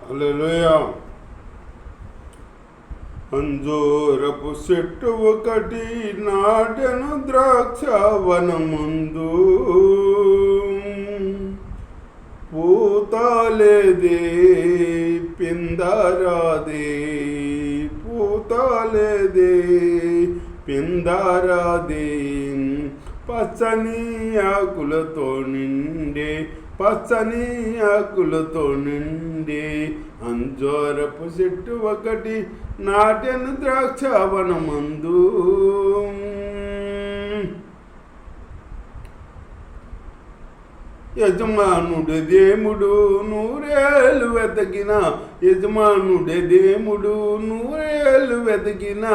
హల్లెలూయా. అంజూరపు చెట్టు ఒకటి నాటెను ద్రాక్షవనమందు, పూతాలేదే పిందరాదే, పూతాలేదే పిందరాదే, పచ్చని ఆకులతో నిండే, పచ్చని ఆకులతో నిండే అంజూరపు చెట్టు ఒకటి నాటెను ద్రాక్షవనమందు. యజమానుడే దేవుడు నూరేళ్ళు వెతకిన, యజమానుడే దేవుడు నూరేళ్ళు వెతకిన,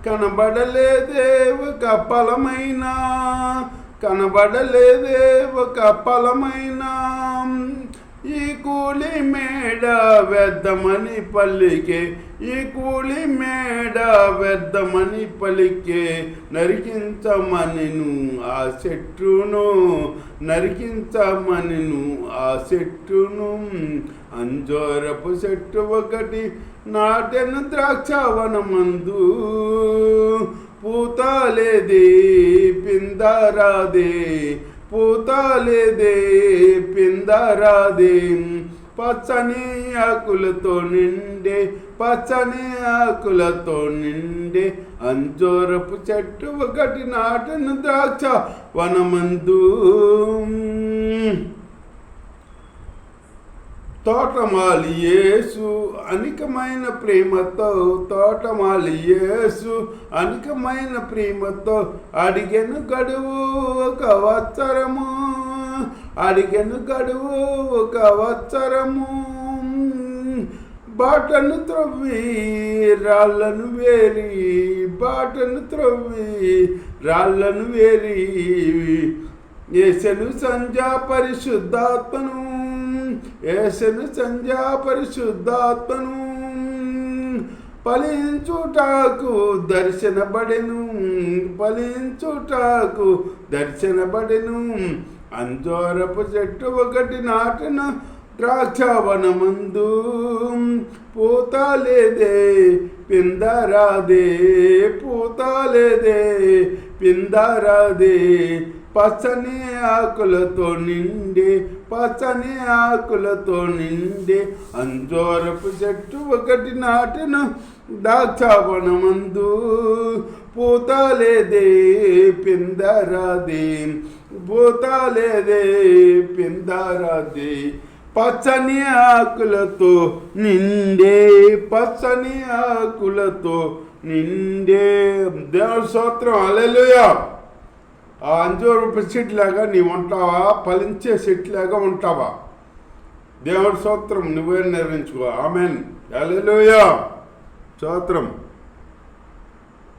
కనబడలేదే ఒక ఫలమైనా, కనబడలేదే ఒక ఫలమైనా. ఈ కూలి మేడ వ్యర్థమని పలికే, ఈ కూలి మేడ వ్యర్థమని పలికే, నరికించమనిను ఆ చెట్టును, నరికించమనిను ఆ చెట్టును. అంజూరపు చెట్టు ఒకటి నాటెను ద్రాక్షవనమందు, పూతాలేదే పిందరాదే, పూతాలేదే పిందరాదే, పచ్చని ఆకులతో నిండే, పచ్చని ఆకులతో నిండే అంజూరపు చెట్టు ఒకటి నాటెను ద్రాక్షవనమందు. తోటమాలి యేసు అనికమైన ప్రేమతో, తోటమాలి యేసు అనికమైన ప్రేమతో అడిగెను గడువు ఒక వత్సరము, అడిగెను గడువు ఒక వత్సరము. బాటను త్రవ్వి రాళ్ళను వేరి, బాటను త్రవ్వి రాళ్ళను వేరి, యేసెను సంధ్యా పరిశుద్ధాత్మను, యేసెను సంధ్యా పరిశుద్ధాత్మను. ఫలించుటకు దర్శనబడెను, ఫలించుటకు దర్శనబడెను. అంజూరపు చెట్టు ఒకటి నాటెను ద్రాక్షవనమందు, పూతాలేదే పిందరాదే, పూతాలేదే పిందరాదే, పచ్చని ఆకులతో నిండే, పచ్చని ఆకులతో నిండే అంజూరపు చెట్టు ఒకటి నాటెను ద్రాక్షవనమందు, పూతాలేదే పిందరాదే, పూతాలేదే పిందరాదే, పచ్చని ఆకులతో నిండే, పచ్చని ఆకులతో నిండే. దేవుని స్తోత్రం. హల్లెలూయా. ఆ అంజూరపు చెట్టులాగా నీవు ఉంటావా? ఫలించే చెట్టులాగా ఉంటావా? దేవుడి స్తోత్రం. నువ్వే నిర్ణయించుకో. ఆమెన్. హల్లెలూయా. స్తోత్రం.